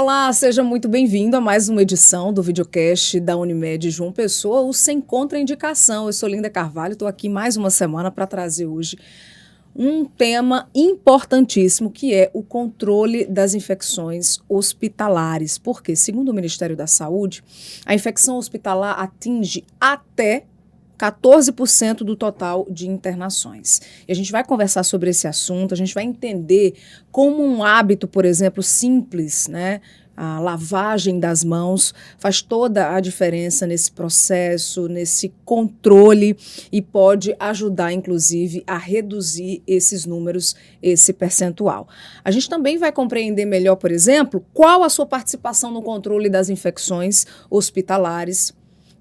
Olá, seja muito bem-vindo a mais uma edição do videocast da Unimed João Pessoa, o Sem Contraindicação. Eu sou Linda Carvalho, estou aqui mais uma semana para trazer hoje um tema importantíssimo, que é o controle das infecções hospitalares. Porque, segundo o Ministério da Saúde, a infecção hospitalar atinge até 14% do total de internações. E a gente vai conversar sobre esse assunto, a gente vai entender como um hábito, por exemplo, simples, né? A lavagem das mãos faz toda a diferença nesse processo, nesse controle e pode ajudar, inclusive, a reduzir esses números, esse percentual. A gente também vai compreender melhor, por exemplo, qual a sua participação no controle das infecções hospitalares,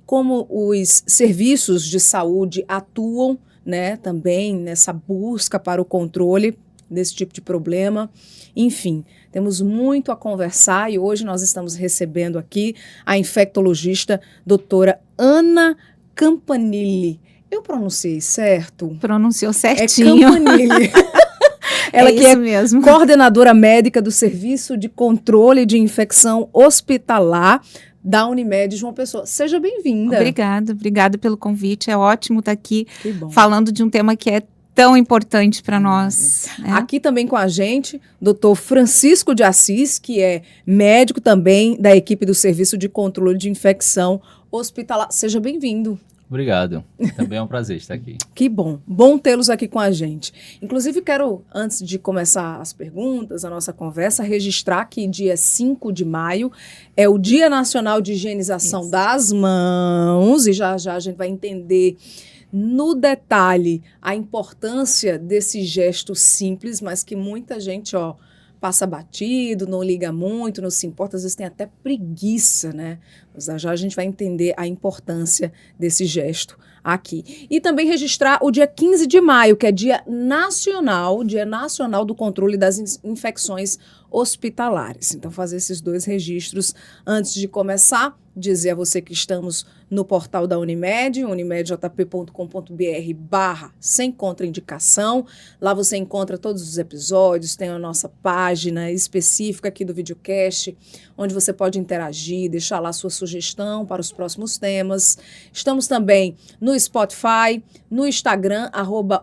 como os serviços de saúde atuam, né, também nessa busca para o controle desse tipo de problema. Enfim, temos muito a conversar e hoje nós estamos recebendo aqui a infectologista doutora Ana Campanile. Eu pronunciei certo? Pronunciou certinho. É Campanile. Ela que é mesmo. Coordenadora médica do Serviço de Controle de Infecção Hospitalar da Unimed João Pessoa. Seja bem-vinda. Obrigada pelo convite. É ótimo estar aqui falando de um tema que é tão importante para nós. Né? Aqui também com a gente, doutor Francisco de Assis, que é médico também da equipe do Serviço de Controle de Infecção Hospitalar. Seja bem-vindo. Obrigado. Também é um prazer estar aqui. Que bom. Bom tê-los aqui com a gente. Inclusive, quero, antes de começar as perguntas, a nossa conversa, registrar que dia 5 de maio é o Dia Nacional de Higienização das Mãos, e já já a gente vai entender no detalhe a importância desse gesto simples, mas que muita gente, passa batido, não liga muito, não se importa, às vezes tem até preguiça, né? Mas já a gente vai entender a importância desse gesto aqui. E também registrar o dia 15 de maio, que é Dia Nacional do Controle das Infecções Hospitalares. Então, fazer esses dois registros antes de começar. Dizer a você que estamos no portal da Unimed, unimedjp.com.br/sem contraindicação. Lá você encontra todos os episódios, tem a nossa página específica aqui do videocast, onde você pode interagir, deixar lá sua sugestão para os próximos temas. Estamos também no Spotify, no Instagram,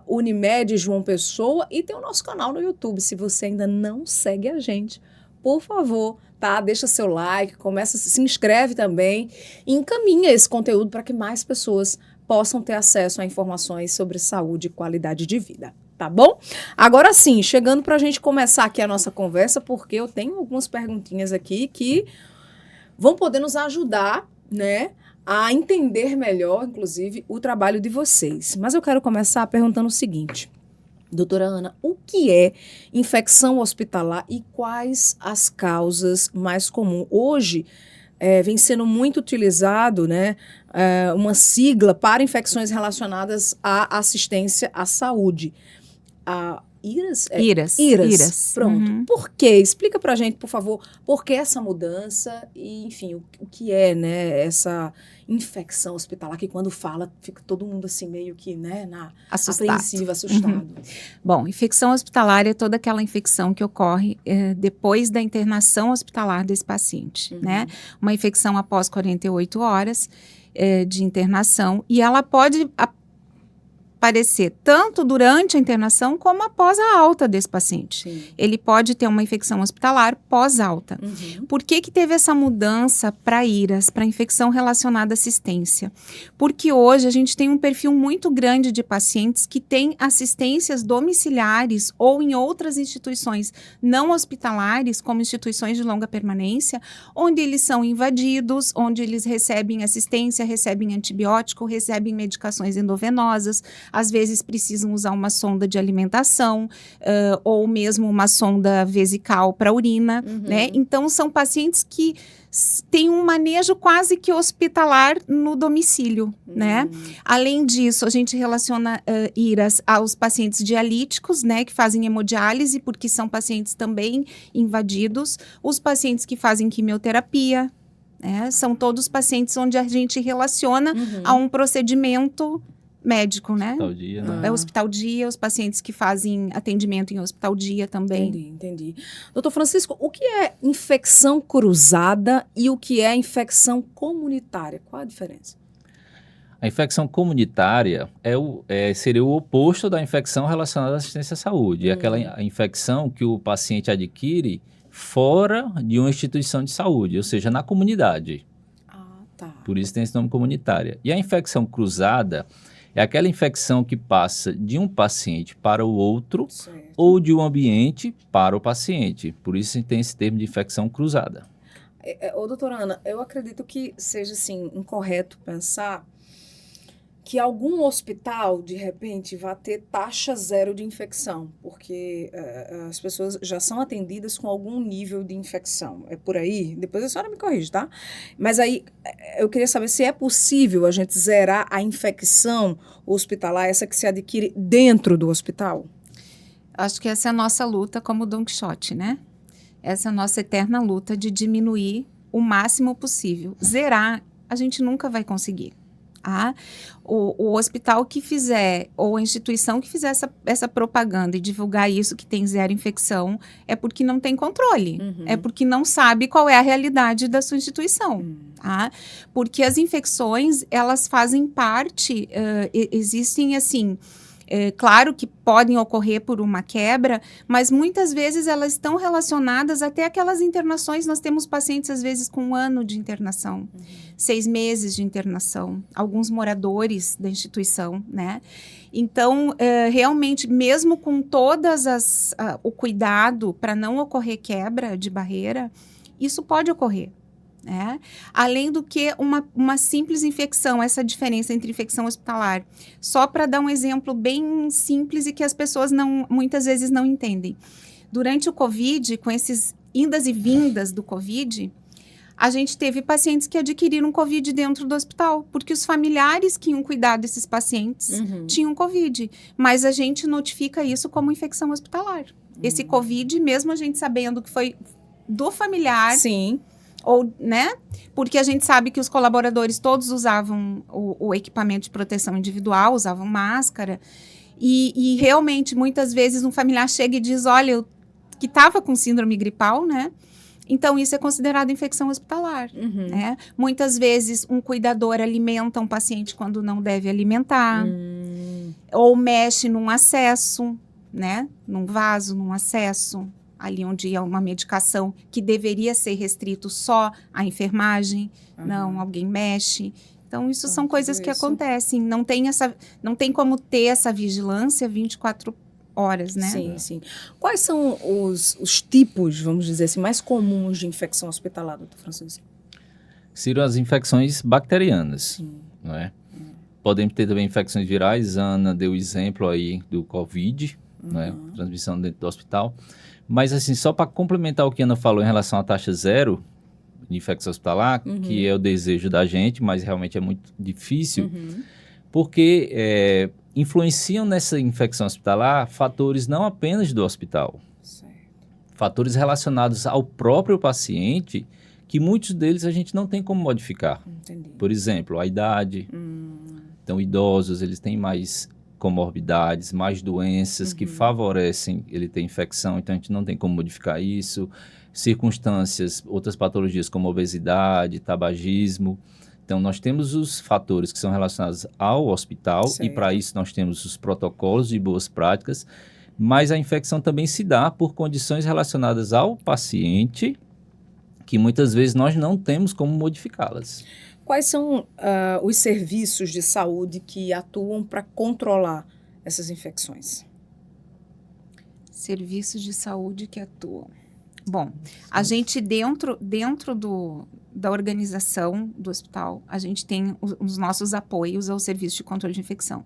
@Unimed João Pessoa, e tem o nosso canal no YouTube. Se você ainda não segue a gente, por favor, tá? Deixa seu like, se inscreve também e encaminha esse conteúdo para que mais pessoas possam ter acesso a informações sobre saúde e qualidade de vida, tá bom? Agora sim, chegando para a gente começar aqui a nossa conversa, porque eu tenho algumas perguntinhas aqui que vão poder nos ajudar, né, a entender melhor, inclusive, o trabalho de vocês. Mas eu quero começar perguntando o seguinte: doutora Ana, o que é infecção hospitalar e quais as causas mais comuns? Hoje, vem sendo muito utilizado, né, uma sigla para infecções relacionadas à assistência à saúde. A IRAS? IRAS. Pronto. Uhum. Por quê? Explica pra gente, por favor, por que essa mudança e, enfim, o que é, né, essa infecção hospitalar, que quando fala, fica todo mundo assim meio que, né, apreensivo, assustado. Uhum. Bom, infecção hospitalar é toda aquela infecção que ocorre depois da internação hospitalar desse paciente, né? Uma infecção após 48 horas de internação, e ela pode aparecer tanto durante a internação como após a alta desse paciente. Sim. Ele pode ter uma infecção hospitalar pós-alta. Uhum. Por que teve essa mudança para IRAS, para infecção relacionada à assistência? Porque hoje a gente tem um perfil muito grande de pacientes que têm assistências domiciliares ou em outras instituições não hospitalares, como instituições de longa permanência, onde eles são invadidos, onde eles recebem assistência, recebem antibiótico, recebem medicações endovenosas, às vezes precisam usar uma sonda de alimentação ou mesmo uma sonda vesical para urina, né? Então, são pacientes que têm um manejo quase que hospitalar no domicílio, né? Além disso, a gente relaciona IRAS aos pacientes dialíticos, né? Que fazem hemodiálise, porque são pacientes também invadidos. Os pacientes que fazem quimioterapia, são todos pacientes onde a gente relaciona a um procedimento médico, né? Hospital dia, né? É hospital dia, os pacientes que fazem atendimento em hospital dia também. Entendi. Doutor Francisco, o que é infecção cruzada e o que é infecção comunitária? Qual a diferença? A infecção comunitária seria o oposto da infecção relacionada à assistência à saúde. É aquela infecção que o paciente adquire fora de uma instituição de saúde, ou seja, na comunidade. Ah, tá. Por isso tem esse nome comunitária. E a infecção cruzada é aquela infecção que passa de um paciente para o outro Certo. ou de um ambiente para o paciente. Por isso tem esse termo de infecção cruzada. Doutora Ana, eu acredito que seja, assim, incorreto pensar que algum hospital, de repente, vai ter taxa zero de infecção, porque as pessoas já são atendidas com algum nível de infecção. É por aí? Depois a senhora me corrige, tá? Mas aí, eu queria saber se é possível a gente zerar a infecção hospitalar, essa que se adquire dentro do hospital? Acho que essa é a nossa luta como Don Quixote, né? Essa é a nossa eterna luta de diminuir o máximo possível. Zerar, a gente nunca vai conseguir. O hospital que fizer, ou a instituição que fizer essa propaganda e divulgar isso, que tem zero infecção, é porque não tem controle. É porque não sabe qual é a realidade da sua instituição. Porque as infecções, elas fazem parte, existem assim... claro que podem ocorrer por uma quebra, mas muitas vezes elas estão relacionadas até aquelas internações. Nós temos pacientes, às vezes, com 1 ano de internação, 6 meses de internação, alguns moradores da instituição, né? Então, realmente, mesmo com todas o cuidado para não ocorrer quebra de barreira, isso pode ocorrer. Além do que uma simples infecção, essa diferença entre infecção hospitalar. Só para dar um exemplo bem simples e que as pessoas muitas vezes não entendem. Durante o Covid, com esses indas e vindas do Covid, a gente teve pacientes que adquiriram Covid dentro do hospital, porque os familiares que iam cuidar desses pacientes tinham Covid. Mas a gente notifica isso como infecção hospitalar. Esse Covid, mesmo a gente sabendo que foi do familiar... Sim. Ou, né? Porque a gente sabe que os colaboradores todos usavam o equipamento de proteção individual, usavam máscara. E realmente, muitas vezes, um familiar chega e diz, olha, eu que estava com síndrome gripal, né? Então, isso é considerado infecção hospitalar. Né? Muitas vezes, um cuidador alimenta um paciente quando não deve alimentar. Ou mexe num acesso, né? Num vaso, num acesso. Ali onde é uma medicação que deveria ser restrito só à enfermagem, não, alguém mexe. Então, isso são coisas que acontecem. Não tem como ter essa vigilância 24 horas, né? Sim. Quais são os tipos, vamos dizer assim, mais comuns de infecção hospitalar, doutor Francisco? Seriam as infecções bacterianas, não é? Podemos ter também infecções virais. Ana deu o exemplo aí do Covid, não é? Transmissão dentro do hospital. Mas, assim, só para complementar o que a Ana falou em relação à taxa zero de infecção hospitalar, que é o desejo da gente, mas realmente é muito difícil, porque influenciam nessa infecção hospitalar fatores não apenas do hospital, fatores relacionados ao próprio paciente, que muitos deles a gente não tem como modificar. Entendi. Por exemplo, a idade. Então, idosos, eles têm mais comorbidades, mais doenças que favorecem ele ter infecção, então a gente não tem como modificar isso. Circunstâncias, outras patologias como obesidade, tabagismo. Então, nós temos os fatores que são relacionados ao hospital e para isso nós temos os protocolos de boas práticas, mas a infecção também se dá por condições relacionadas ao paciente que muitas vezes nós não temos como modificá-las. Quais são os serviços de saúde que atuam para controlar essas infecções? Serviços de saúde que atuam. Bom, a gente dentro da organização do hospital, a gente tem os nossos apoios ao serviço de controle de infecção.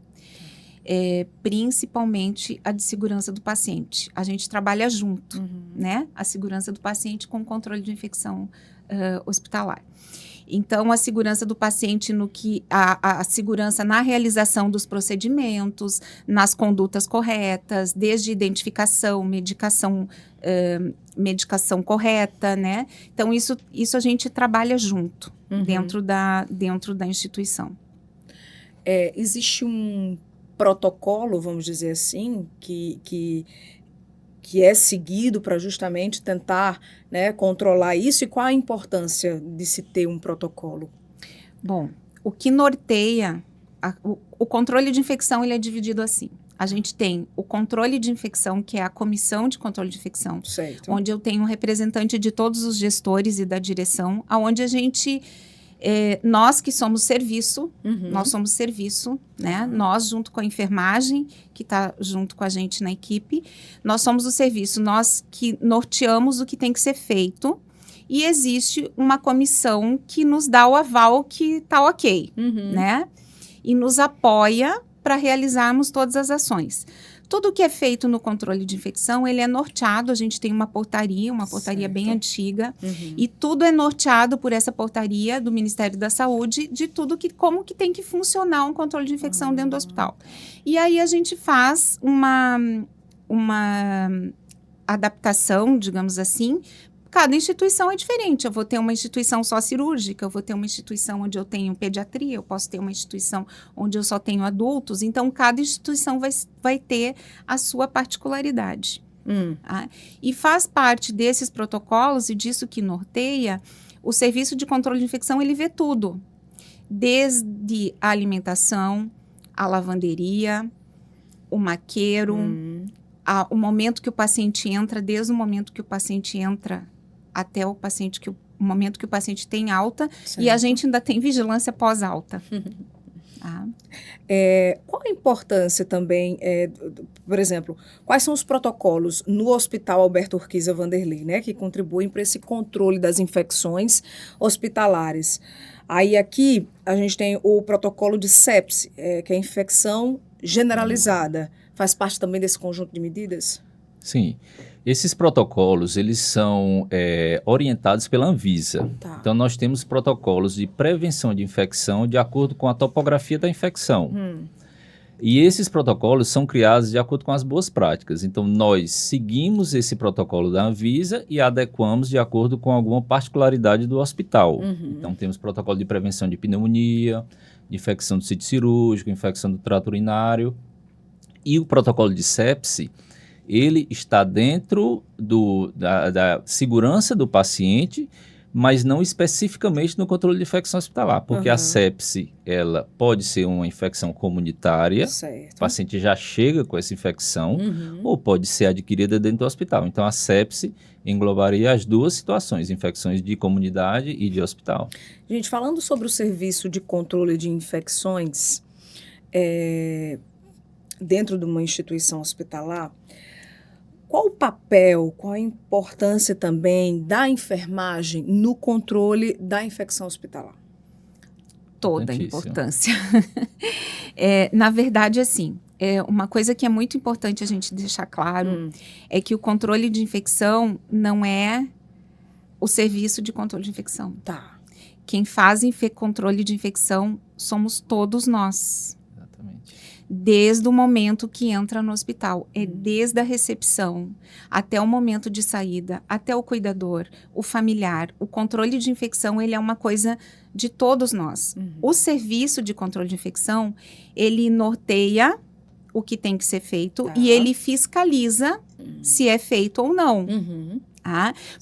Principalmente a de segurança do paciente. A gente trabalha junto, né? A segurança do paciente com o controle de infecção hospitalar. Então, a segurança do paciente a segurança na realização dos procedimentos, nas condutas corretas, desde identificação, medicação correta, né? Então, isso a gente trabalha junto, dentro da instituição. existe um protocolo, vamos dizer assim, que é seguido para justamente tentar, né, controlar isso, e qual a importância de se ter um protocolo? Bom, o que norteia o controle de infecção, ele é dividido assim. A gente tem o controle de infecção, que é a comissão de controle de infecção, Certo. onde eu tenho um representante de todos os gestores e da direção, aonde a gente, nós que somos serviço, nós somos serviço, né? Nós junto com a enfermagem, que está junto com a gente na equipe, nós somos o serviço, nós que norteamos o que tem que ser feito, e existe uma comissão que nos dá o aval que está ok, né? E nos apoia para realizarmos todas as ações. Tudo que é feito no controle de infecção, ele é norteado, a gente tem uma portaria bem antiga, e tudo é norteado por essa portaria do Ministério da Saúde, de tudo como que tem que funcionar um controle de infecção dentro do hospital. E aí a gente faz uma adaptação, digamos assim. Cada instituição é diferente. Eu vou ter uma instituição só cirúrgica, eu vou ter uma instituição onde eu tenho pediatria, eu posso ter uma instituição onde eu só tenho adultos. Então, cada instituição vai ter a sua particularidade. Tá? E faz parte desses protocolos e disso que norteia, o serviço de controle de infecção, ele vê tudo. Desde a alimentação, a lavanderia, o maqueiro, o momento que o paciente entra, desde o momento que o paciente entra até o momento que o paciente tem alta, certo. E a gente ainda tem vigilância pós-alta. Qual a importância também, por exemplo, quais são os protocolos no Hospital Alberto Urquiza Wanderley, né, que contribuem para esse controle das infecções hospitalares? Aí aqui a gente tem o protocolo de sepse, que é a infecção generalizada. Faz parte também desse conjunto de medidas? Sim. Esses protocolos, eles são orientados pela Anvisa. Tá. Então, nós temos protocolos de prevenção de infecção de acordo com a topografia da infecção. E esses protocolos são criados de acordo com as boas práticas. Então, nós seguimos esse protocolo da Anvisa e adequamos de acordo com alguma particularidade do hospital. Então, temos protocolo de prevenção de pneumonia, de infecção do sítio cirúrgico, infecção do trato urinário. E o protocolo de sepse, ele está dentro da segurança do paciente, mas não especificamente no controle de infecção hospitalar, porque a sepse, ela pode ser uma infecção comunitária, certo. O paciente já chega com essa infecção, ou pode ser adquirida dentro do hospital. Então, a sepse englobaria as duas situações, infecções de comunidade e de hospital. Gente, falando sobre o serviço de controle de infecções, dentro de uma instituição hospitalar, qual o papel, qual a importância também da enfermagem no controle da infecção hospitalar? Toda a importância. Na verdade, assim, uma coisa que é muito importante a gente deixar claro é que o controle de infecção não é o serviço de controle de infecção. Tá. Quem faz controle de infecção somos todos nós. Desde o momento que entra no hospital, desde a recepção até o momento de saída, até o cuidador, o familiar. O controle de infecção, ele é uma coisa de todos nós. O serviço de controle de infecção, ele norteia o que tem que ser feito e ele fiscaliza se é feito ou não.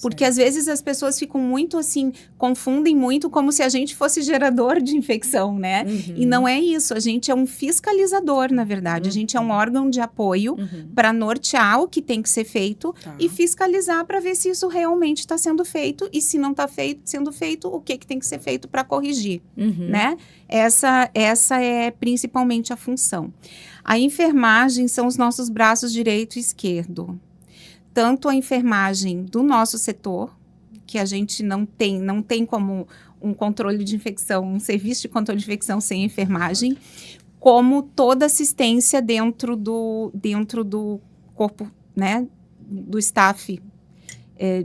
Porque às vezes as pessoas ficam muito assim, confundem muito como se a gente fosse gerador de infecção, né? E não é isso, a gente é um fiscalizador, na verdade. A gente é um órgão de apoio para nortear o que tem que ser feito e fiscalizar para ver se isso realmente está sendo feito e se não está sendo feito, o que tem que ser feito para corrigir, né? Essa é principalmente a função. A enfermagem são os nossos braços direito e esquerdo. Tanto a enfermagem do nosso setor, que a gente não tem como um controle de infecção, um serviço de controle de infecção sem enfermagem, como toda assistência dentro do corpo, né, do staff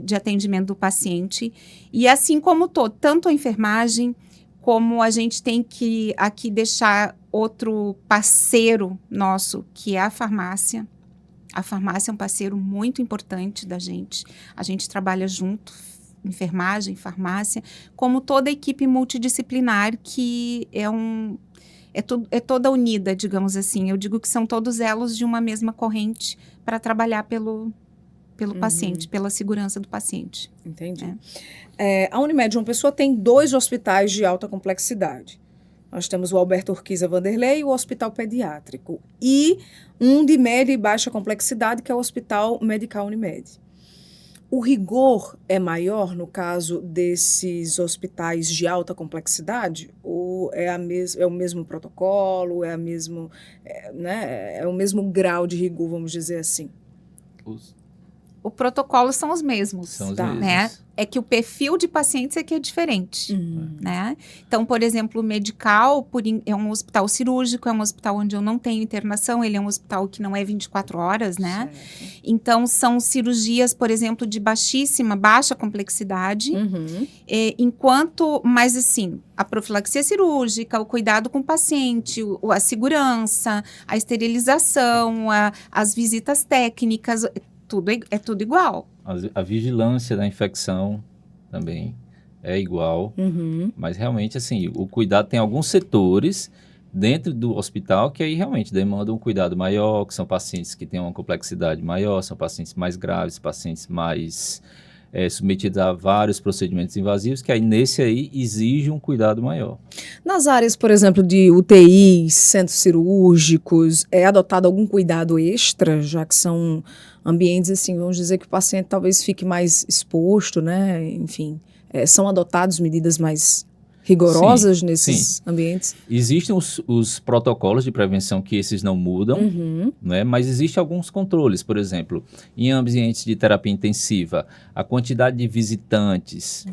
de atendimento do paciente. E assim como tanto a enfermagem, como a gente tem que aqui deixar outro parceiro nosso, que é a farmácia. A farmácia é um parceiro muito importante da gente. A gente trabalha junto, enfermagem, farmácia, como toda a equipe multidisciplinar, que é é toda unida, digamos assim. Eu digo que são todos elos de uma mesma corrente para trabalhar pelo paciente, pela segurança do paciente. Entendi. A Unimed João Pessoa tem 2 hospitais de alta complexidade. Nós temos o Alberto Urquiza Vanderlei e o Hospital Pediátrico. E um de média e baixa complexidade, que é o Hospital Medical Unimed. O rigor é maior no caso desses hospitais de alta complexidade? Ou é o mesmo protocolo, é o mesmo grau de rigor, vamos dizer assim? O protocolo são os mesmos. São os né? mesmos. É que o perfil de pacientes é que é diferente. Né? Então, por exemplo, o medical é um hospital cirúrgico, é um hospital onde eu não tenho internação, ele é um hospital que não é 24 horas, né? Certo. Então, são cirurgias, por exemplo, de baixa complexidade, mas assim, a profilaxia cirúrgica, o cuidado com o paciente, a segurança, a esterilização, as visitas técnicas, é tudo igual. A vigilância da infecção também é igual, mas realmente, assim, o cuidado tem alguns setores dentro do hospital que aí realmente demandam um cuidado maior, que são pacientes que têm uma complexidade maior, são pacientes mais graves, pacientes mais submetidos a vários procedimentos invasivos, que aí nesse aí exige um cuidado maior. Nas áreas, por exemplo, de UTIs, centros cirúrgicos, é adotado algum cuidado extra, já que são ambientes, assim, vamos dizer que o paciente talvez fique mais exposto, né? Enfim, são adotadas medidas mais rigorosas nesses ambientes? Existem os protocolos de prevenção que esses não mudam, né? Mas existem alguns controles. Por exemplo, em ambientes de terapia intensiva, a quantidade de visitantes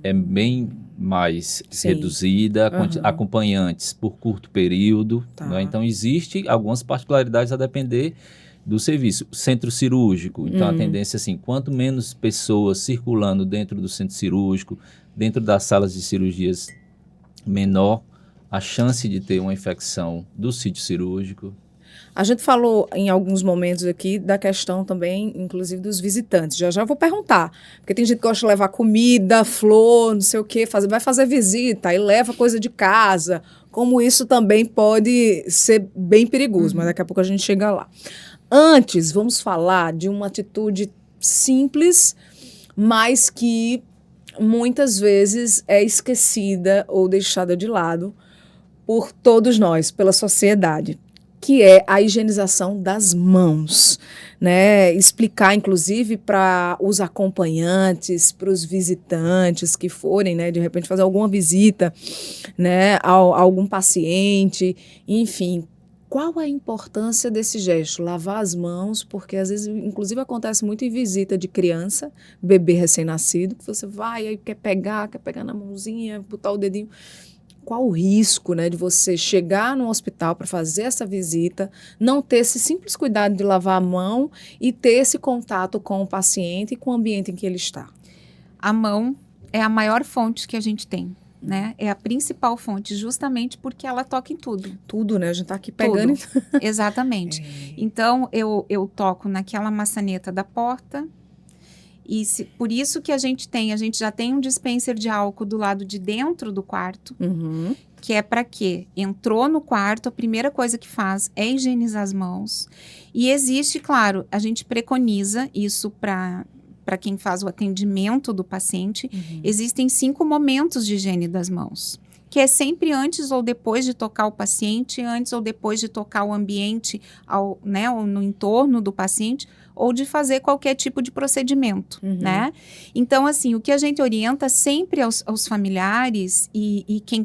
é bem mais reduzida, acompanhantes por curto período. Né? Então, existe algumas particularidades a depender do serviço. Centro cirúrgico, então a tendência assim, quanto menos pessoas circulando dentro do centro cirúrgico, dentro das salas de cirurgias, menor a chance de ter uma infecção do sítio cirúrgico. A gente falou em alguns momentos aqui da questão também, inclusive, dos visitantes. Já vou perguntar, porque tem gente que gosta de levar comida, flor, não sei o quê, vai fazer visita e leva coisa de casa, como isso também pode ser bem perigoso, mas daqui a pouco a gente chega lá. Antes, vamos falar de uma atitude simples, mas que muitas vezes é esquecida ou deixada de lado por todos nós, pela sociedade, que é a higienização das mãos, né? Explicar, inclusive, para os acompanhantes, para os visitantes que forem, né, de repente fazer alguma visita, né, a algum paciente, enfim. Qual a importância desse gesto? Lavar as mãos, porque às vezes, inclusive, acontece muito em visita de criança, bebê recém-nascido, que você vai e quer pegar na mãozinha, botar o dedinho. Qual o risco, né, de você chegar no hospital para fazer essa visita, não ter esse simples cuidado de lavar a mão e ter esse contato com o paciente e com o ambiente em que ele está? A mão é a maior fonte que a gente tem. Né? É a principal fonte, justamente porque ela toca em tudo. Tudo, né? A gente tá aqui pegando. Exatamente. Então, eu toco naquela maçaneta da porta e por isso que a gente já tem um dispenser de álcool do lado de dentro do quarto, que é para quê? Entrou no quarto, a primeira coisa que faz é higienizar as mãos. E existe, claro, a gente preconiza isso para quem faz o atendimento do paciente, existem 5 momentos de higiene das mãos, que é sempre antes ou depois de tocar o paciente, antes ou depois de tocar o ambiente, né, ou no entorno do paciente, ou de fazer qualquer tipo de procedimento, né? Então, assim, o que a gente orienta sempre aos familiares e quem...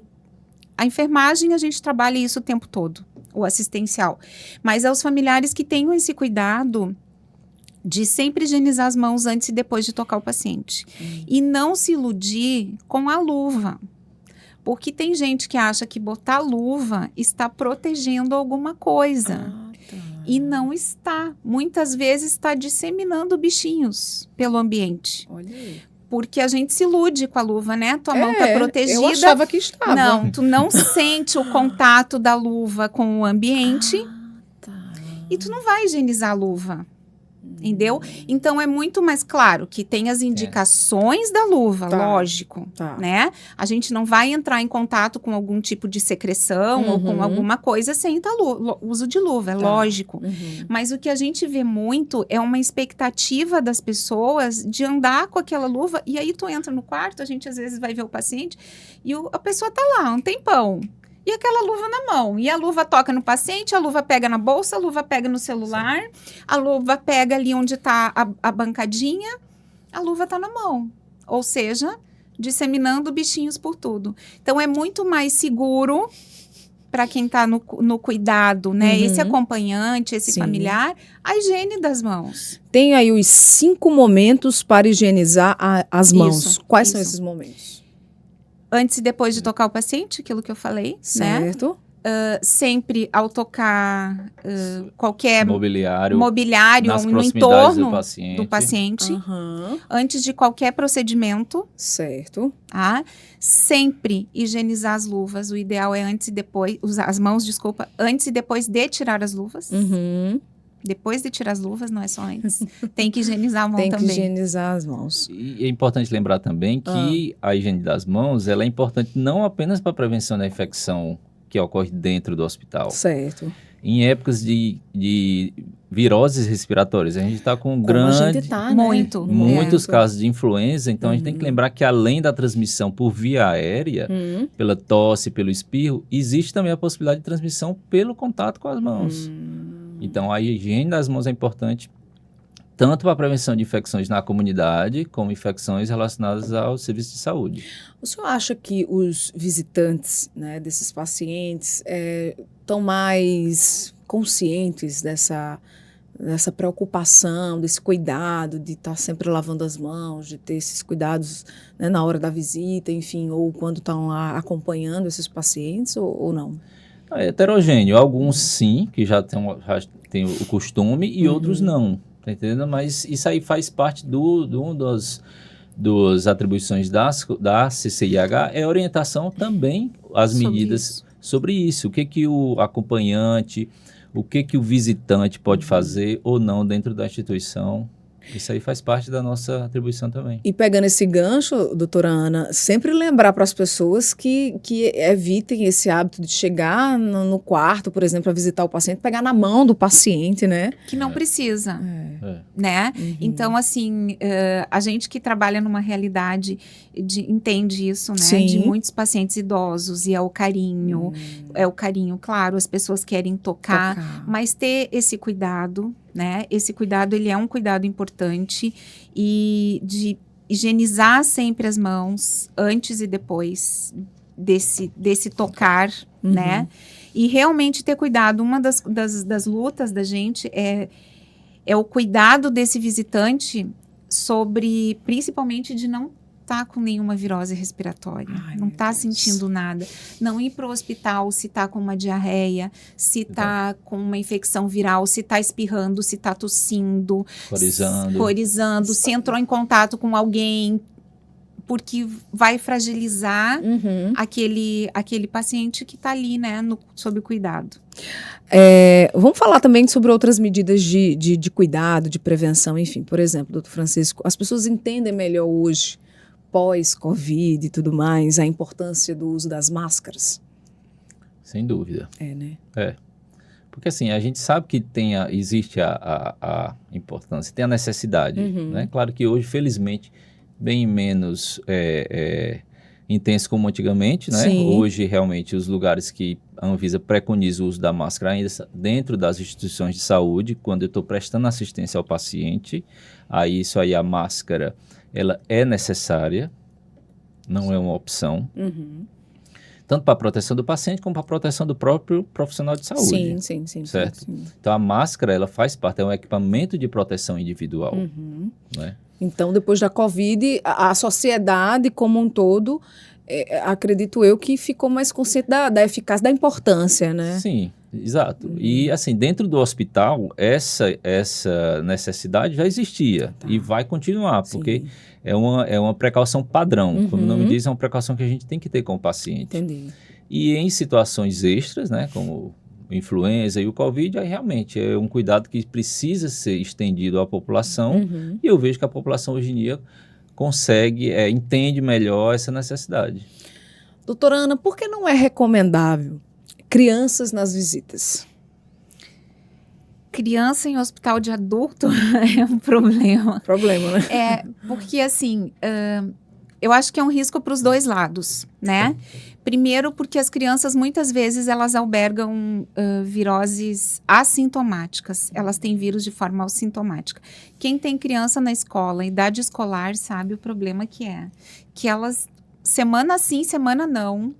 A enfermagem, a gente trabalha isso o tempo todo, o assistencial, mas aos familiares que tenham esse cuidado de sempre higienizar as mãos antes e depois de tocar o paciente. E não se iludir com a luva. Porque tem gente que acha que botar luva está protegendo alguma coisa. E não está. Muitas vezes está disseminando bichinhos pelo ambiente. Olha aí. Porque a gente se ilude com a luva, né? Tua mão está protegida. Eu achava que estava. Não, tu não sente o contato da luva com o ambiente. E tu não vai higienizar a luva. Entendeu? Então, é muito mais claro que tem as indicações da luva, Tá. lógico, Tá. né? A gente não vai entrar em contato com algum tipo de secreção ou com alguma coisa sem estar uso de luva, é lógico. Mas o que a gente vê muito é uma expectativa das pessoas de andar com aquela luva, e aí tu entra no quarto, a gente às vezes vai ver o paciente, e a pessoa tá lá, um tempão. E aquela luva na mão. E a luva toca no paciente, a luva pega na bolsa, a luva pega no celular, a luva pega ali onde está a bancadinha, a luva está na mão. Ou seja, disseminando bichinhos por tudo. Então, é muito mais seguro para quem está no cuidado, né? Esse acompanhante, esse familiar, a higiene das mãos. Tem aí os 5 momentos para higienizar as mãos. Quais são esses momentos? Antes e depois de tocar o paciente, aquilo que eu falei, né? Certo. Sempre ao tocar qualquer mobiliário no proximidades entorno do paciente. Antes de qualquer procedimento. Certo. Tá? Sempre higienizar as luvas. O ideal é antes e depois, usar as mãos, desculpa, antes e depois de tirar as luvas. Depois de tirar as luvas, não é só antes. Tem que higienizar a mão também. Tem que higienizar as mãos. E é importante lembrar também que a higiene das mãos, ela é importante não apenas para a prevenção da infecção que ocorre dentro do hospital. Certo. Em épocas de viroses respiratórias, a gente está com muitos casos de influenza, então a gente tem que lembrar que além da transmissão por via aérea, pela tosse, pelo espirro, existe também a possibilidade de transmissão pelo contato com as mãos. Então, a higiene das mãos é importante tanto para a prevenção de infecções na comunidade, como infecções relacionadas ao serviço de saúde. O senhor acha que os visitantes, né, desses pacientes estão mais conscientes dessa preocupação, desse cuidado, de estar sempre lavando as mãos, de ter esses cuidados, né, na hora da visita, enfim, ou quando estão lá acompanhando esses pacientes, ou não? É heterogêneo. Alguns sim, que já tem o costume, e outros não. Tá entendendo? Mas isso aí faz parte das atribuições da CCIH, é orientação também às medidas sobre isso. O que o acompanhante, o que o visitante pode fazer ou não dentro da instituição. Isso aí faz parte da nossa atribuição também. E pegando esse gancho, doutora Ana, sempre lembrar para as pessoas que evitem esse hábito de chegar no quarto, por exemplo, para visitar o paciente, pegar na mão do paciente, né? Que não precisa, né? Então, assim, a gente que trabalha numa realidade entende isso, né? Sim. De muitos pacientes idosos, e é o carinho, claro, as pessoas querem tocar, mas ter esse cuidado, né? Esse cuidado, ele é um cuidado importante, e de higienizar sempre as mãos antes e depois desse tocar, né? E realmente ter cuidado. Uma das lutas da gente é o cuidado desse visitante sobre, principalmente, de não tá com nenhuma virose respiratória, não tá sentindo nada, não ir para o hospital se tá com uma diarreia, se tá com uma infecção viral, se tá espirrando, se tá tossindo, corizando, se entrou em contato com alguém, porque vai fragilizar aquele paciente que tá ali, né, sob cuidado. Vamos falar também sobre outras medidas de cuidado, de prevenção, enfim. Por exemplo, doutor Francisco, as pessoas entendem melhor hoje, pós-Covid e tudo mais, a importância do uso das máscaras? Sem dúvida. Né? Porque assim, a gente sabe que existe a importância, tem a necessidade, né? Claro que hoje, felizmente, bem menos intenso como antigamente, né? Sim. Hoje, realmente, os lugares que a Anvisa preconiza o uso da máscara ainda dentro das instituições de saúde, quando eu estou prestando assistência ao paciente, isso aí a máscara, ela é necessária, não é uma opção, tanto para a proteção do paciente como para a proteção do próprio profissional de saúde. Sim. Certo? Sim. Então, a máscara, ela faz parte, é um equipamento de proteção individual, né? Então, depois da Covid, a sociedade como um todo, acredito eu, que ficou mais consciente da eficácia, da importância, né? Sim, exato. E, assim, dentro do hospital, essa necessidade já existia e vai continuar, porque é uma precaução padrão. Como o nome diz, é uma precaução que a gente tem que ter com o paciente. Entendi. E em situações extras, né, como influenza e o Covid, aí realmente é um cuidado que precisa ser estendido à população, e eu vejo que a população hoje em dia consegue, entende melhor essa necessidade. Doutora Ana, por que não é recomendável crianças nas visitas? Criança em hospital de adulto é um problema. Problema, né? Porque assim, eu acho que é um risco para os dois lados, né? Primeiro, porque as crianças, muitas vezes, elas albergam viroses assintomáticas. Elas têm vírus de forma assintomática. Quem tem criança na escola, idade escolar, sabe o problema que é. Que elas, semana sim, semana não,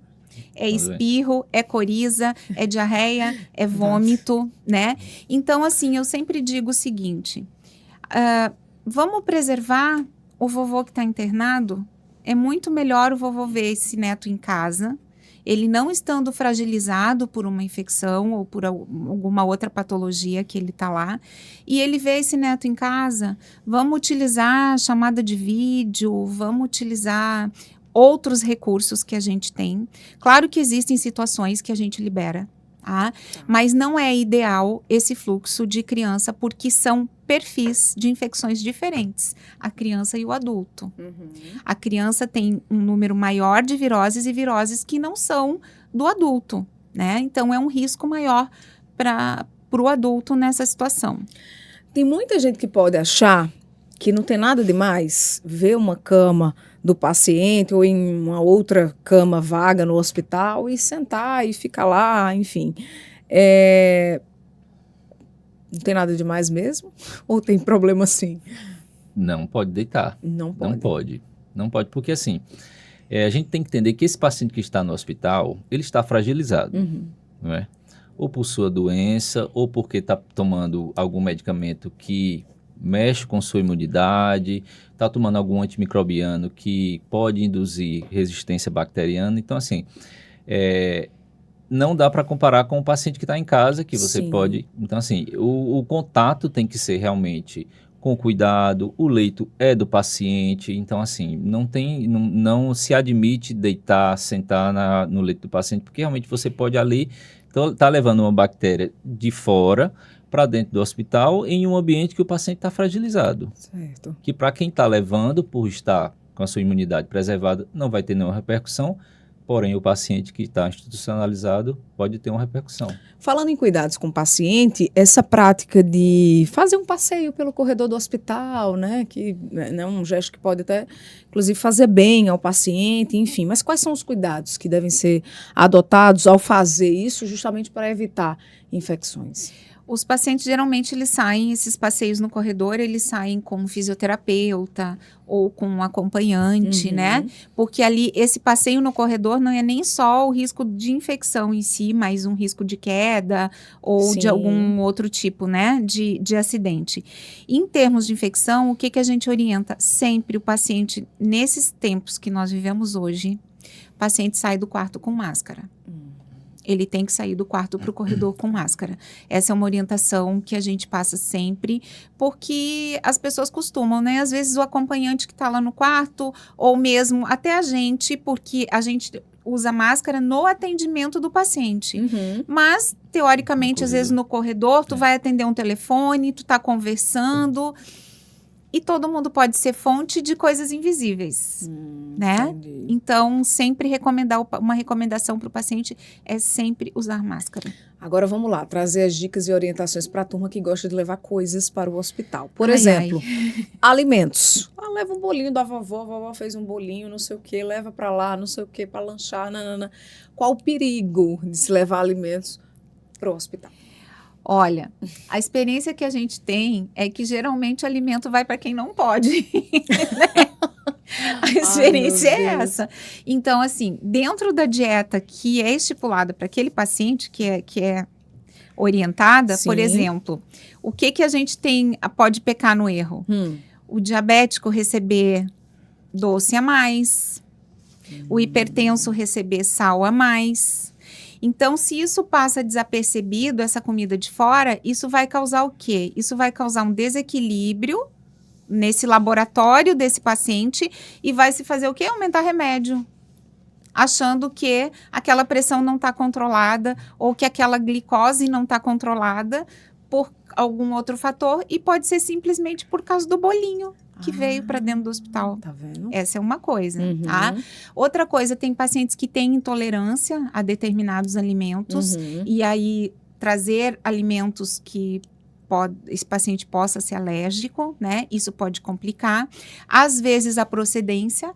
é espirro, é coriza, é diarreia, é vômito, né? Então, assim, eu sempre digo o seguinte, vamos preservar o vovô que está internado? É muito melhor o vovô ver esse neto em casa, ele não estando fragilizado por uma infecção ou por alguma outra patologia que ele está lá, e ele vê esse neto em casa, vamos utilizar chamada de vídeo, vamos utilizar outros recursos que a gente tem. Claro que existem situações que a gente libera, tá? Mas não é ideal esse fluxo de criança, porque são perfis de infecções diferentes, a criança e o adulto. A criança tem um número maior de viroses e viroses que não são do adulto, né? Então, é um risco maior para o adulto nessa situação. Tem muita gente que pode achar que não tem nada demais ver uma cama do paciente ou em uma outra cama vaga no hospital e sentar e ficar lá, enfim. Não tem nada demais mesmo? Ou tem problema sim? Não pode deitar. Não pode. Não pode, porque assim, a gente tem que entender que esse paciente que está no hospital, ele está fragilizado, não é? Ou por sua doença, ou porque está tomando algum medicamento que mexe com sua imunidade, está tomando algum antimicrobiano que pode induzir resistência bacteriana. Então, assim, não dá para comparar com o paciente que está em casa, que você pode... Então, assim, o contato tem que ser realmente com cuidado, o leito é do paciente, então, assim, não se admite deitar, sentar no leito do paciente, porque realmente você pode ali estar levando uma bactéria de fora para dentro do hospital em um ambiente que o paciente está fragilizado. Certo. Que para quem está levando, por estar com a sua imunidade preservada, não vai ter nenhuma repercussão, porém o paciente que está institucionalizado pode ter uma repercussão. Falando em cuidados com o paciente, essa prática de fazer um passeio pelo corredor do hospital, né, que é um gesto que pode até, inclusive, fazer bem ao paciente, enfim, mas quais são os cuidados que devem ser adotados ao fazer isso justamente para evitar infecções? Os pacientes, geralmente, eles saem, esses passeios no corredor, eles saem com um fisioterapeuta ou com um acompanhante, né? Porque ali, esse passeio no corredor não é nem só o risco de infecção em si, mas um risco de queda ou de algum outro tipo, né? De acidente. Em termos de infecção, o que a gente orienta? Sempre o paciente, nesses tempos que nós vivemos hoje, o paciente sai do quarto com máscara. Ele tem que sair do quarto para o corredor com máscara. Essa é uma orientação que a gente passa sempre, porque as pessoas costumam, né? Às vezes o acompanhante que está lá no quarto, ou mesmo até a gente, porque a gente usa máscara no atendimento do paciente. Mas, teoricamente, às vezes no corredor, tu vai atender um telefone, tu está conversando... E todo mundo pode ser fonte de coisas invisíveis, né? Entendi. Então, sempre uma recomendação para o paciente é sempre usar máscara. Agora vamos lá, trazer as dicas e orientações para a turma que gosta de levar coisas para o hospital. Por exemplo, alimentos. Leva um bolinho da vovó, a vovó fez um bolinho, não sei o que, leva para lá, não sei o que, para lanchar, nanana. Qual o perigo de se levar alimentos para o hospital? Olha, a experiência que a gente tem é que geralmente o alimento vai para quem não pode. Né? A experiência é essa. Então, assim, dentro da dieta que é estipulada para aquele paciente que é orientada, por exemplo, o que a gente pode pecar no erro? O diabético receber doce a mais, o hipertenso receber sal a mais. Então, se isso passa desapercebido, essa comida de fora, isso vai causar o quê? Isso vai causar um desequilíbrio nesse laboratório desse paciente e vai se fazer o quê? Aumentar remédio. achando que aquela pressão não está controlada ou que aquela glicose não está controlada por algum outro fator e pode ser simplesmente por causa do bolinho que veio para dentro do hospital. Tá vendo? Essa é uma coisa, Uhum. tá? Outra coisa, tem pacientes que têm intolerância a determinados alimentos Uhum. e aí trazer alimentos que esse paciente possa ser alérgico, né? Isso pode complicar. Às vezes a procedência,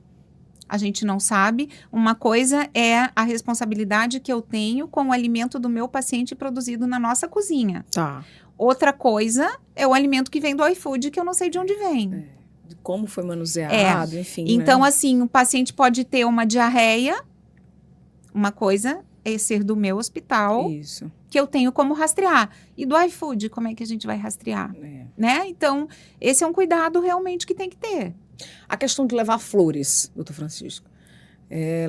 a gente não sabe. Uma coisa é a responsabilidade que eu tenho com o alimento do meu paciente produzido na nossa cozinha. Tá. Outra coisa é o alimento que vem do iFood, que eu não sei de onde vem. De como foi manuseado, enfim. Então, né? assim, o paciente pode ter uma diarreia. Uma coisa é ser do meu hospital, Isso. que eu tenho como rastrear. E do iFood, como é que a gente vai rastrear? É. Né? Então, esse é um cuidado realmente que tem que ter. A questão de levar flores, doutor Francisco.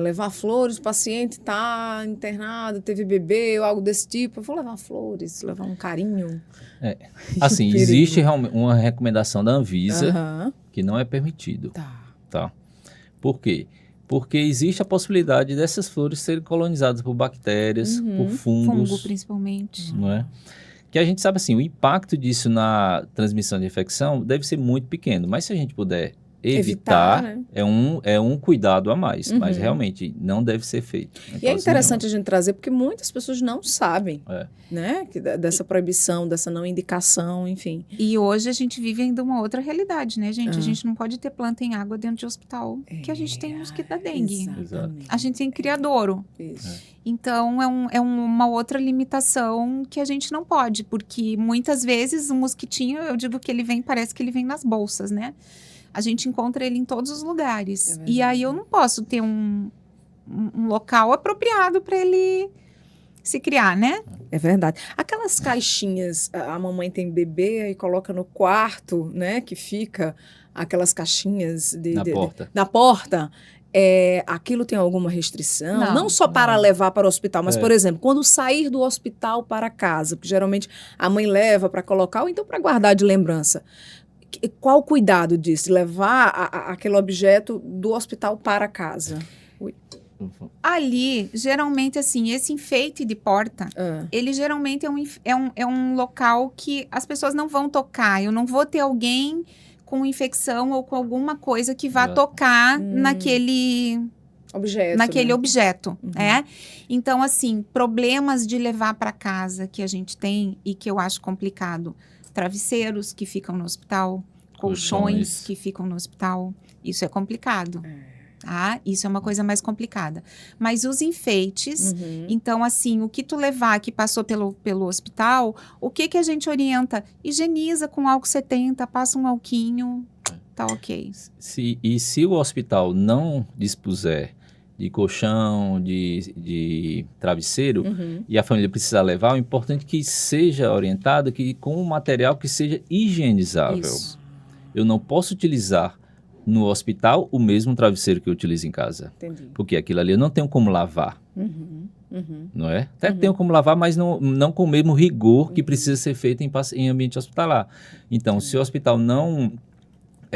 Levar flores, o paciente está internado, teve bebê ou algo desse tipo. Eu vou levar flores, levar um carinho. Assim, Perigo. existe realmente uma recomendação da Anvisa Aham. que não é permitido, Tá. tá? Por quê? Porque existe a possibilidade dessas flores serem colonizadas por bactérias, Uhum. por fungos, Fungo, principalmente. não é? Que a gente sabe assim, o impacto disso na transmissão de infecção deve ser muito pequeno, mas se a gente puder evitar, né? é um cuidado a mais, mas Uhum. realmente não deve ser feito. E é interessante a gente trazer, porque muitas pessoas não sabem, É. né? Dessa proibição, dessa não indicação, enfim. E hoje a gente vive ainda uma outra realidade, né, gente? Ah. A gente não pode ter planta em água dentro de hospital, que a gente tem mosquito da dengue. Exatamente. A gente tem criadouro. Isso. Então, uma outra limitação que a gente não pode, porque muitas vezes o mosquitinho, eu digo que ele vem, parece que ele vem nas bolsas, né? A gente encontra ele em todos os lugares. É verdade. E aí eu não posso ter um local apropriado para ele se criar, né? É verdade. Aquelas caixinhas, a mamãe tem bebê e coloca no quarto, né? Que fica aquelas caixinhas Na porta. na porta. Aquilo tem alguma restrição? Não, Não, só para levar para o hospital, mas, É. por exemplo, quando sair do hospital para casa, porque geralmente a mãe leva para colocar ou então para guardar de lembrança. Qual o cuidado disso? De levar aquele objeto do hospital para casa? Ali, geralmente, assim, esse enfeite de porta, ele geralmente é um local que as pessoas não vão tocar. Eu não vou ter alguém com infecção ou com alguma coisa que vá Exato. tocar naquele objeto, Uhum. né? Então, assim, problemas de levar para casa que a gente tem e que eu acho complicado. Travesseiros que ficam no hospital, colchões Colchões. que ficam no hospital. Isso é complicado. Tá? Isso é uma coisa mais complicada. Mas os enfeites, Uhum. então, assim, o que tu levar que passou pelo hospital, o que a gente orienta? Higieniza com álcool 70, passa um alquinho, tá ok. Se o hospital não dispuser de colchão, de travesseiro, Uhum. e a família precisar levar, o importante é que seja orientado com um material que seja higienizável. Isso. Eu não posso utilizar no hospital o mesmo travesseiro que eu utilizo em casa. Entendi. Porque aquilo ali eu não tenho como lavar, Uhum. Uhum. não é? Até tenho como lavar, mas não com o mesmo rigor que precisa ser feito em ambiente hospitalar. Então, se o hospital não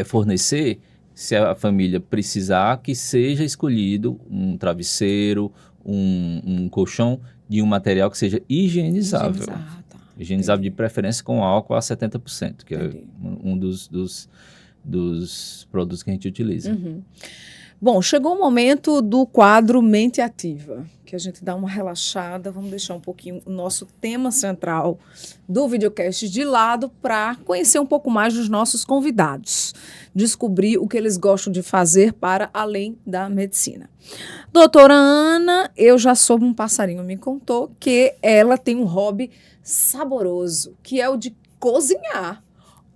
fornecer, se a família precisar, que seja escolhido um travesseiro, um colchão de um material que seja higienizável. Ah, tá. Higienizável de preferência com álcool a 70%, que Entendi. é um dos produtos que a gente utiliza. Uhum. Bom, chegou o momento do quadro Mente Ativa, que a gente dá uma relaxada, vamos deixar um pouquinho o nosso tema central do videocast de lado para conhecer um pouco mais dos nossos convidados, descobrir o que eles gostam de fazer para além da medicina. Doutora Ana, eu já soube, um passarinho me contou que ela tem um hobby saboroso, que é o de cozinhar.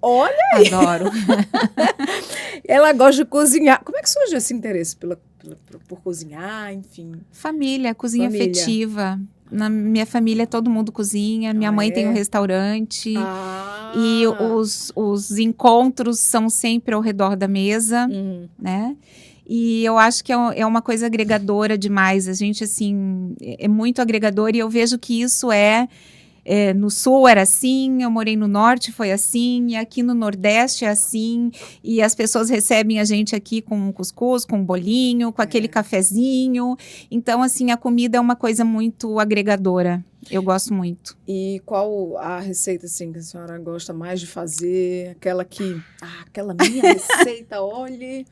Olha, Adoro. ela gosta de cozinhar. Como é que surgiu esse interesse por cozinhar, enfim? Família, cozinha Família. afetiva. Na minha família, todo mundo cozinha. Minha mãe tem um restaurante. E os encontros são sempre ao redor da mesa, né? E eu acho que é uma coisa agregadora demais. A gente, assim, é muito agregador. E eu vejo que isso no sul era assim, eu morei no norte, foi assim, e aqui no nordeste é assim, e as pessoas recebem a gente aqui com um cuscuz, com um bolinho, com aquele cafezinho. Então, assim, a comida é uma coisa muito agregadora. Eu gosto muito. E qual a receita, assim, que a senhora gosta mais de fazer? Aquela aquela minha receita, olhe.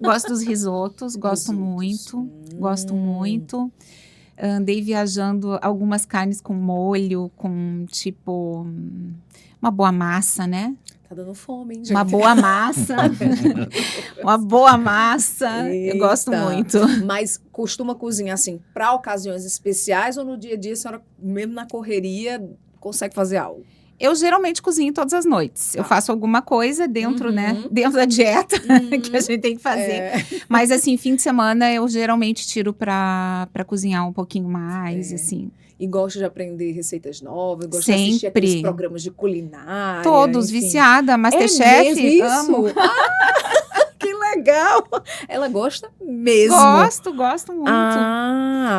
Gosto dos risotos, gosto Risotos. muito, gosto muito. Andei viajando algumas carnes com molho, com tipo uma boa massa, né? Tá dando fome, hein, gente? Uma boa massa. Uma boa massa. Eu gosto Eita. muito. Mas costuma cozinhar, assim, para ocasiões especiais ou no dia a dia a senhora, mesmo na correria, consegue fazer algo? Eu geralmente cozinho todas as noites. Eu faço alguma coisa dentro, né? Dentro da dieta que a gente tem que fazer. Mas, assim, fim de semana eu geralmente tiro pra cozinhar um pouquinho mais, assim. E gosta de aprender receitas novas? Gosta de assistir Sempre. aqueles programas de culinária? Todos, enfim. viciada. Masterchef, mesmo amo. isso? Que legal! Ela gosta mesmo. Gosto muito.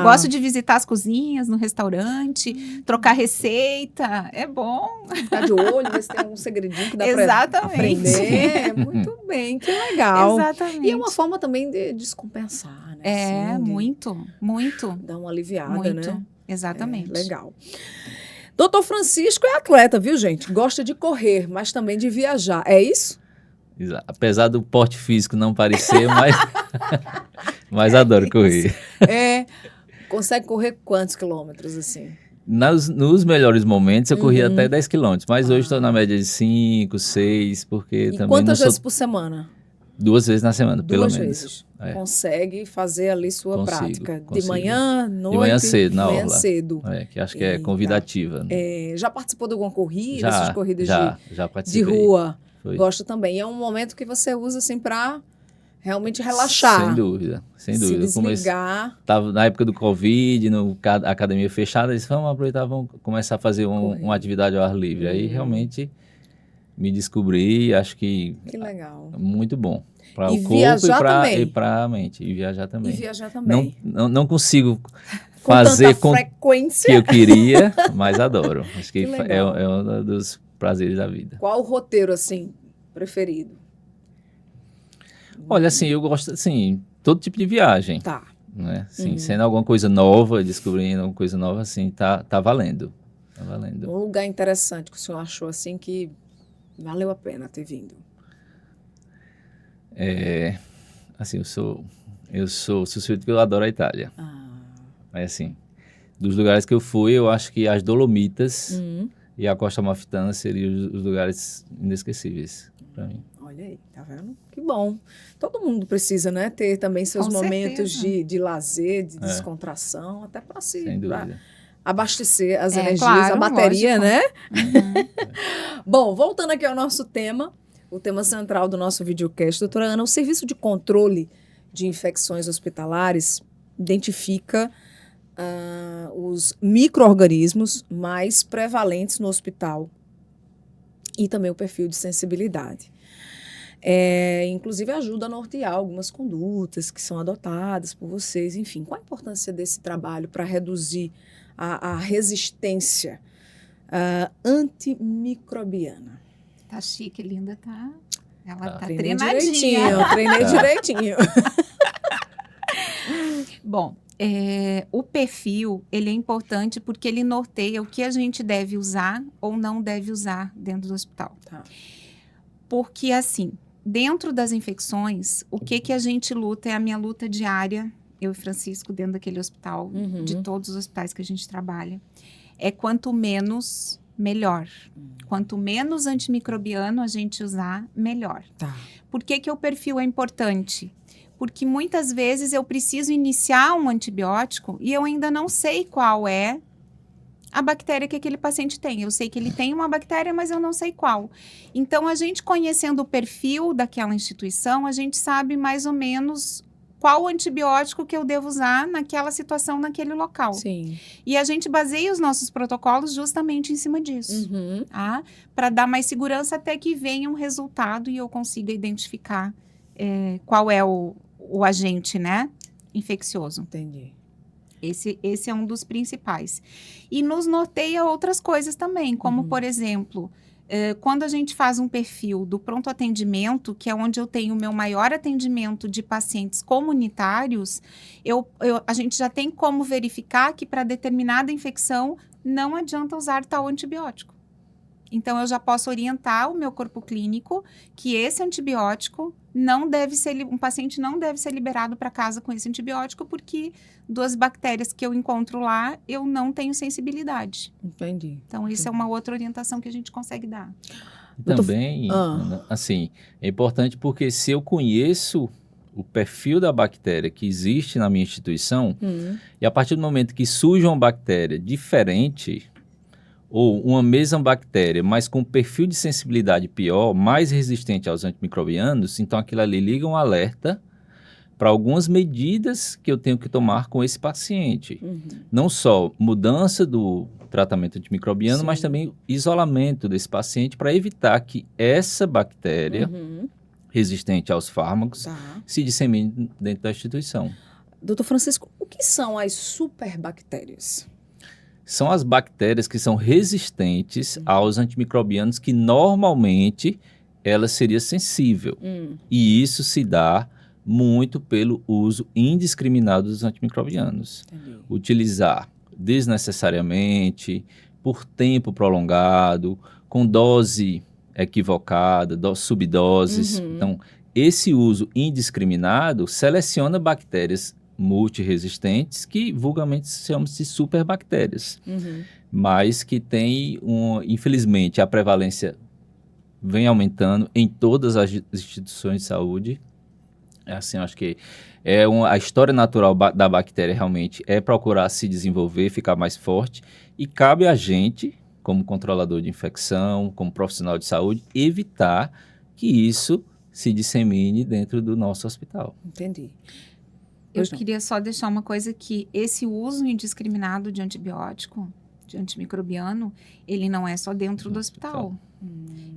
Gosto de visitar as cozinhas no restaurante, trocar receita. É bom. Ficar de olho, ver se tem algum segredinho que dá pra Exatamente. aprender. Muito bem, que legal. Exatamente. E é uma forma também de descompensar, né? Assim, de muito. dar uma aliviada, Muito. né? Exatamente. Legal. Doutor Francisco é atleta, viu, gente? Gosta de correr, mas também de viajar. É isso? Apesar do porte físico não parecer, mas adoro correr. Consegue correr quantos quilômetros, assim? Nos melhores momentos eu corria até 10 quilômetros, mas hoje estou na média de 5, 6, porque E também quantas não vezes sou... por semana? 2 vezes na semana, pelo Duas menos. vezes. Consegue fazer ali sua prática. De Consigo. manhã, noite? De manhã cedo, na manhã orla. cedo. Que acho que é convidativa. Né? Já participou de alguma corrida? Já, Essas corridas já de participei. rua? Foi. Gosta também. É um momento que você usa assim para realmente relaxar. Sem dúvida. Se desligar. Tava na época do Covid, a academia fechada, eles vamos aproveitar, vamos começar a fazer uma atividade ao ar livre. Aí realmente me descobri, acho que legal. Muito bom. Para o corpo e para a mente. E viajar também. Não consigo fazer com frequência que eu queria, mas adoro. Acho que é um dos prazeres da vida. Qual o roteiro, assim, preferido? Olha, assim, eu gosto, assim, todo tipo de viagem. Tá. Né? Assim, sendo alguma coisa nova, descobrindo alguma coisa nova, assim, tá valendo. Tá valendo. Um lugar interessante que o senhor achou, assim, que valeu a pena ter vindo? Assim, eu sou suspeito porque eu adoro a Itália. Mas, assim, dos lugares que eu fui, eu acho que as Dolomitas e a Costa Amalfitana seriam os lugares inesquecíveis para mim. Olha aí, tá vendo? Que bom. Todo mundo precisa, né, ter também seus momentos de lazer, de descontração, até para abastecer as energias, a bateria, lógico. Né? Bom, voltando aqui ao nosso tema, o tema central do nosso videocast, doutora Ana, o Serviço de Controle de Infecções Hospitalares identifica os micro-organismos mais prevalentes no hospital e também o perfil de sensibilidade. Inclusive ajuda a nortear algumas condutas que são adotadas por vocês. Enfim, qual a importância desse trabalho para reduzir a resistência antimicrobiana? Tá chique, linda, tá? Ela tá treinei treinadinha. Treinei direitinho. Bom, o perfil, ele é importante porque ele norteia o que a gente deve usar ou não deve usar dentro do hospital. Tá. Porque, assim, dentro das infecções, o que a gente luta é a minha luta diária, eu e Francisco, dentro daquele hospital, de todos os hospitais que a gente trabalha, é quanto menos, melhor. Quanto menos antimicrobiano a gente usar, melhor. Tá. Por que o perfil é importante? Porque muitas vezes eu preciso iniciar um antibiótico e eu ainda não sei qual é a bactéria que aquele paciente tem. Eu sei que ele tem uma bactéria, mas eu não sei qual. Então, a gente conhecendo o perfil daquela instituição, a gente sabe mais ou menos qual antibiótico que eu devo usar naquela situação, naquele local. Sim. E a gente baseia os nossos protocolos justamente em cima disso. Tá? Para dar mais segurança até que venha um resultado e eu consiga identificar qual é o agente, né, infeccioso. Entendi. Esse é um dos principais. E nos norteia outras coisas também, como, por exemplo, quando a gente faz um perfil do pronto atendimento, que é onde eu tenho o meu maior atendimento de pacientes comunitários, a gente já tem como verificar que para determinada infecção não adianta usar tal antibiótico. Então, eu já posso orientar o meu corpo clínico que esse antibiótico um paciente não deve ser liberado para casa com esse antibiótico, porque das bactérias que eu encontro lá, eu não tenho sensibilidade. Entendi. Então, isso é uma outra orientação que a gente consegue dar. Também, Ana, assim, é importante porque se eu conheço o perfil da bactéria que existe na minha instituição, e a partir do momento que surge uma bactéria diferente, ou uma mesma bactéria, mas com perfil de sensibilidade pior, mais resistente aos antimicrobianos, então aquilo ali liga um alerta para algumas medidas que eu tenho que tomar com esse paciente. Não só mudança do tratamento antimicrobiano, mas também isolamento desse paciente para evitar que essa bactéria resistente aos fármacos se dissemine dentro da instituição. Doutor Francisco, o que são as superbactérias? São as bactérias que são resistentes aos antimicrobianos que normalmente ela seria sensível. E isso se dá muito pelo uso indiscriminado dos antimicrobianos. Entendi. Utilizar desnecessariamente, por tempo prolongado, com dose equivocada, subdoses. Então, esse uso indiscriminado seleciona bactérias multiresistentes, que vulgarmente chamam-se de superbactérias, mas que tem, infelizmente, a prevalência vem aumentando em todas as instituições de saúde. Assim, acho que a história natural da bactéria realmente é procurar se desenvolver, ficar mais forte, e cabe a gente, como controlador de infecção, como profissional de saúde, evitar que isso se dissemine dentro do nosso hospital. Entendi. Eu queria só deixar uma coisa, que esse uso indiscriminado de antibiótico, de antimicrobiano, ele não é só dentro do hospital.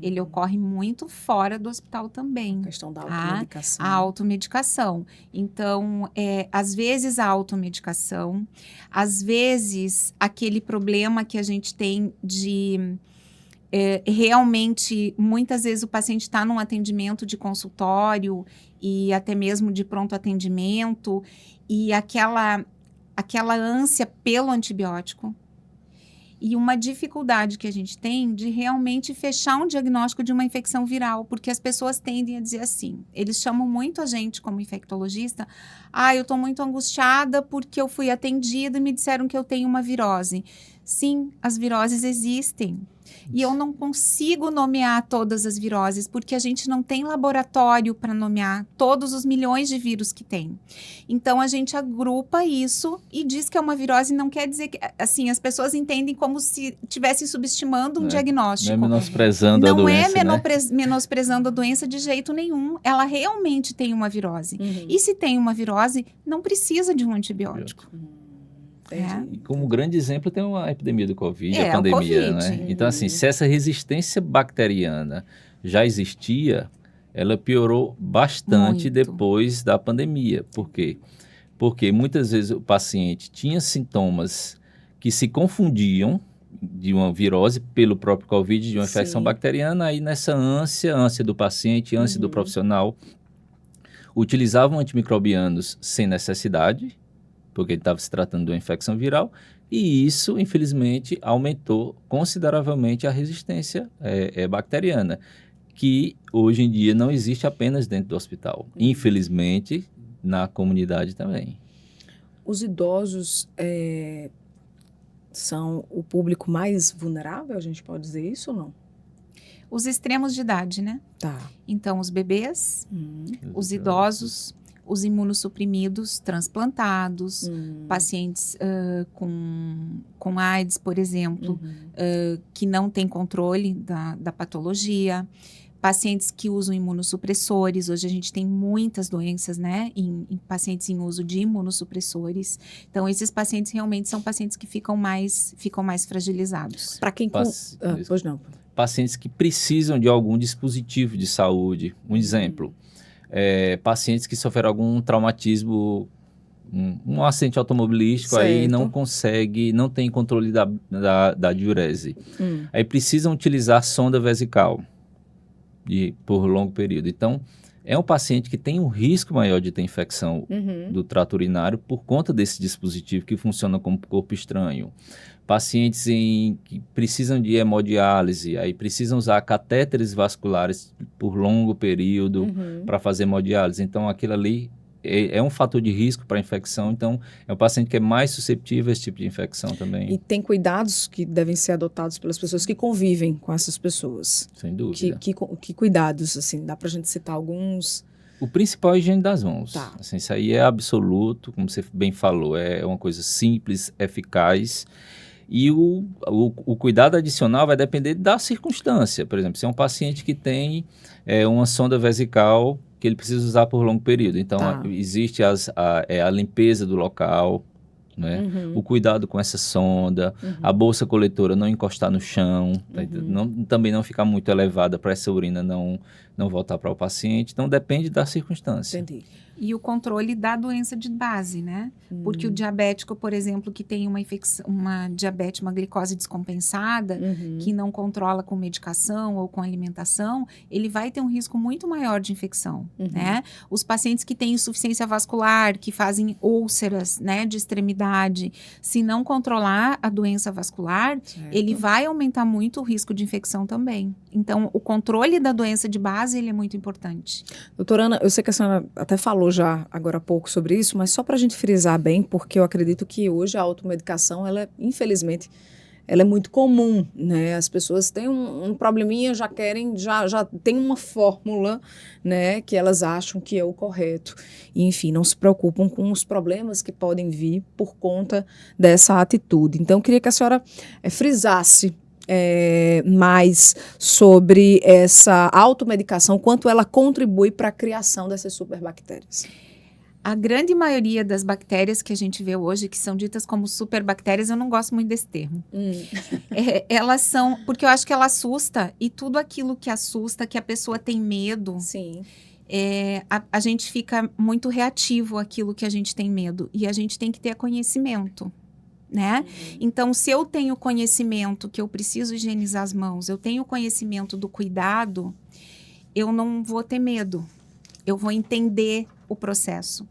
Ele ocorre muito fora do hospital também. A questão da automedicação. A automedicação. Então, às vezes a automedicação, às vezes aquele problema que a gente tem de... realmente, muitas vezes o paciente está num atendimento de consultório e até mesmo de pronto atendimento, e aquela ânsia pelo antibiótico, e uma dificuldade que a gente tem de realmente fechar um diagnóstico de uma infecção viral, porque as pessoas tendem a dizer assim, eles chamam muito a gente como infectologista, eu estou muito angustiada porque eu fui atendida e me disseram que eu tenho uma virose. Sim, as viroses existem. E eu não consigo nomear todas as viroses, porque a gente não tem laboratório para nomear todos os milhões de vírus que tem. Então, a gente agrupa isso e diz que é uma virose, não quer dizer que... Assim, as pessoas entendem como se estivessem subestimando um diagnóstico. Não é menosprezando a doença, Não é menosprezando a doença de jeito nenhum. Ela realmente tem uma virose. E se tem uma virose, não precisa de um antibiótico. E como grande exemplo tem uma epidemia do Covid, a pandemia, né? Então, assim, se essa resistência bacteriana já existia, ela piorou bastante depois da pandemia. Por quê? Porque muitas vezes o paciente tinha sintomas que se confundiam de uma virose pelo próprio Covid, de uma infecção bacteriana, aí nessa ânsia do paciente, ânsia do profissional, utilizavam antimicrobianos sem necessidade, porque ele estava se tratando de uma infecção viral, e isso, infelizmente, aumentou consideravelmente a resistência bacteriana, que hoje em dia não existe apenas dentro do hospital, infelizmente, na comunidade também. Os idosos são o público mais vulnerável, a gente pode dizer isso ou não? Os extremos de idade, né? Tá. Então, os bebês, os idosos, os imunossuprimidos, transplantados, pacientes com AIDS, por exemplo, que não têm controle da patologia, pacientes que usam imunossupressores. Hoje a gente tem muitas doenças, né, em pacientes em uso de imunossupressores. Então, esses pacientes realmente são pacientes que ficam mais fragilizados. Para quem... Pois não. Pacientes que precisam de algum dispositivo de saúde. Um exemplo, pacientes que sofreram algum traumatismo um acidente automobilístico, aí Certo. não consegue, não tem controle da diurese. Aí precisam utilizar sonda vesical por longo período. Então, é um paciente que tem um risco maior de ter infecção do trato urinário por conta desse dispositivo que funciona como corpo estranho. Pacientes que precisam de hemodiálise, aí precisam usar catéteres vasculares por longo período para fazer hemodiálise. Então, aquilo ali é um fator de risco para a infecção. Então, é um paciente que é mais susceptível a esse tipo de infecção também. E tem cuidados que devem ser adotados pelas pessoas que convivem com essas pessoas. Sem dúvida. Que cuidados, assim, dá pra gente citar alguns? O principal é a higiene das mãos. Tá. Assim, isso aí é absoluto, como você bem falou, é uma coisa simples, eficaz. E o cuidado adicional vai depender da circunstância. Por exemplo, se é um paciente que tem uma sonda vesical que ele precisa usar por longo período. Então, existe a limpeza do local, né? O cuidado com essa sonda, a bolsa coletora não encostar no chão, também não ficar muito elevada para essa urina não voltar para o paciente. Então, depende da circunstância. Entendi. E o controle da doença de base, né? Porque o diabético, por exemplo, que tem uma diabetes, uma glicose descompensada, que não controla com medicação ou com alimentação, ele vai ter um risco muito maior de infecção, né? Os pacientes que têm insuficiência vascular, que fazem úlceras, né, de extremidade, se não controlar a doença vascular, ele vai aumentar muito o risco de infecção também. Então, o controle da doença de base, ele é muito importante. Doutora Ana, eu sei que a senhora até falou já agora há pouco sobre isso, mas só para a gente frisar bem, porque eu acredito que hoje a automedicação, infelizmente, ela é muito comum, né? As pessoas têm um probleminha, já tem uma fórmula, né, que elas acham que é o correto. E, enfim, não se preocupam com os problemas que podem vir por conta dessa atitude. Então, eu queria que a senhora frisasse mais sobre essa automedicação, quanto ela contribui para a criação dessas superbactérias. A grande maioria das bactérias que a gente vê hoje, que são ditas como superbactérias, eu não gosto muito desse termo. Elas são, porque eu acho que ela assusta, e tudo aquilo que assusta, que a pessoa tem medo, Sim. A gente fica muito reativo àquilo que a gente tem medo, e a gente tem que ter conhecimento. Né? Então, se eu tenho conhecimento que eu preciso higienizar as mãos, eu tenho conhecimento do cuidado, eu não vou ter medo. Eu vou entender o processo.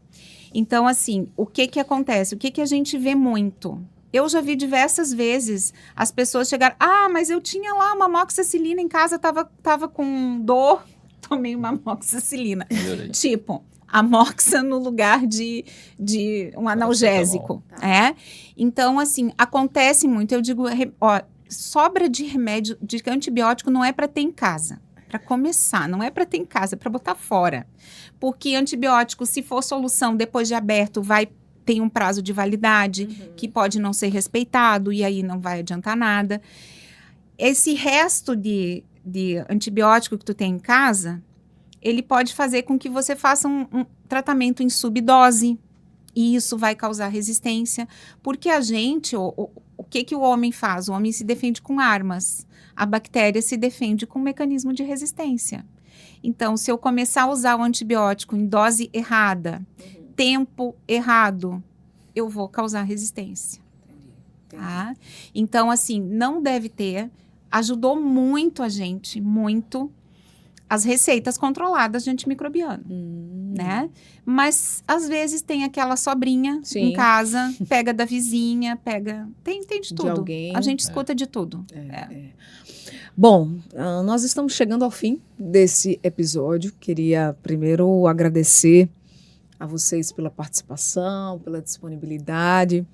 Então, assim, o que acontece? O que a gente vê muito? Eu já vi diversas vezes as pessoas chegarem, mas eu tinha lá uma amoxicilina em casa, tava com dor, tomei uma amoxicilina. Tipo, amoxa no lugar de um analgésico. Então, assim, acontece muito. Eu digo, sobra de remédio, de antibiótico não é para ter em casa. Para começar, não é para ter em casa, é para botar fora. Porque antibiótico, se for solução depois de aberto, tem um prazo de validade que pode não ser respeitado e aí não vai adiantar nada. Esse resto de antibiótico que tu tem em casa, ele pode fazer com que você faça um tratamento em subdose, e isso vai causar resistência, porque a gente, o que o homem faz? O homem se defende com armas, a bactéria se defende com um mecanismo de resistência. Então, se eu começar a usar o antibiótico em dose errada, tempo errado, eu vou causar resistência. Tá? Então, assim, não deve ter, ajudou muito a gente, muito, as receitas controladas de antimicrobiano, né? Mas, às vezes, tem aquela sobrinha em casa, pega da vizinha, tem de tudo. De alguém. A gente escuta de tudo. Bom, nós estamos chegando ao fim desse episódio. Queria primeiro agradecer a vocês pela participação, pela disponibilidade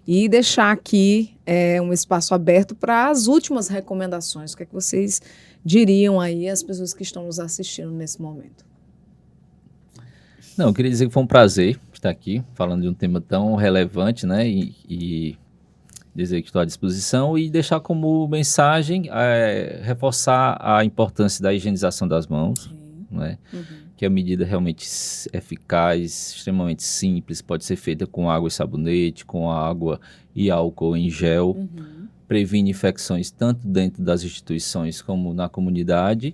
e deixar aqui um espaço aberto para as últimas recomendações. O que é que vocês diriam aí às pessoas que estão nos assistindo nesse momento? Não, eu queria dizer que foi um prazer estar aqui falando de um tema tão relevante, né? E dizer que estou à disposição e deixar como mensagem reforçar a importância da higienização das mãos, né? Que é uma medida realmente eficaz, extremamente simples, pode ser feita com água e sabonete, com água e álcool em gel, previne infecções tanto dentro das instituições como na comunidade,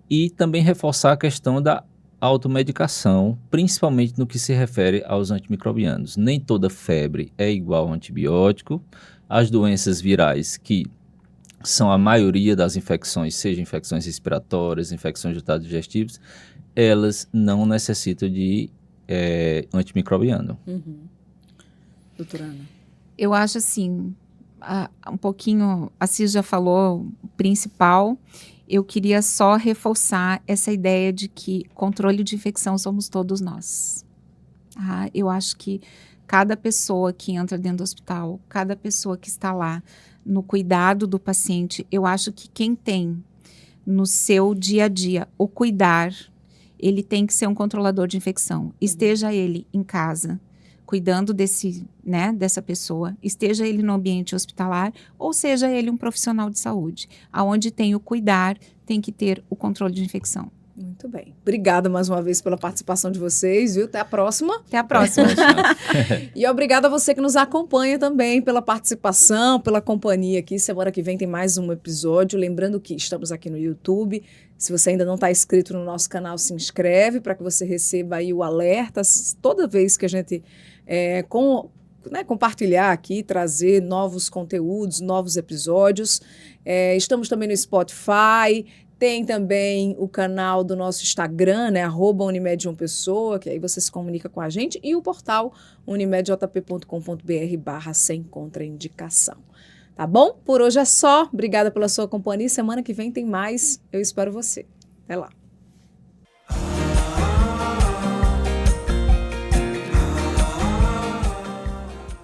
e também reforçar a questão da automedicação, principalmente no que se refere aos antimicrobianos. Nem toda febre é igual ao antibiótico. As doenças virais, que são a maioria das infecções, seja infecções respiratórias, infecções de trato digestivos, elas não necessitam de antimicrobiano. Doutora Ana. Eu acho assim, um pouquinho, a Cis já falou o principal, eu queria só reforçar essa ideia de que controle de infecção somos todos nós. Eu acho que cada pessoa que entra dentro do hospital, cada pessoa que está lá no cuidado do paciente, eu acho que quem tem no seu dia a dia o cuidar, ele tem que ser um controlador de infecção. Esteja ele em casa, cuidando dessa pessoa, esteja ele no ambiente hospitalar, ou seja ele um profissional de saúde. Aonde tem o cuidar, tem que ter o controle de infecção. Muito bem. Obrigada mais uma vez pela participação de vocês, viu? Até a próxima. Até a próxima. E obrigada a você que nos acompanha também pela participação, pela companhia aqui. Semana que vem tem mais um episódio. Lembrando que estamos aqui no YouTube. Se você ainda não está inscrito no nosso canal, se inscreve para que você receba aí o alerta toda vez que a gente compartilhar aqui, trazer novos conteúdos, novos episódios. Estamos também no Spotify. Tem também o canal do nosso Instagram, @Unimed João Pessoa, que aí você se comunica com a gente, e o portal unimedjp.com.br/sem contraindicação. Tá bom? Por hoje é só. Obrigada pela sua companhia. Semana que vem tem mais. Eu espero você. Até lá.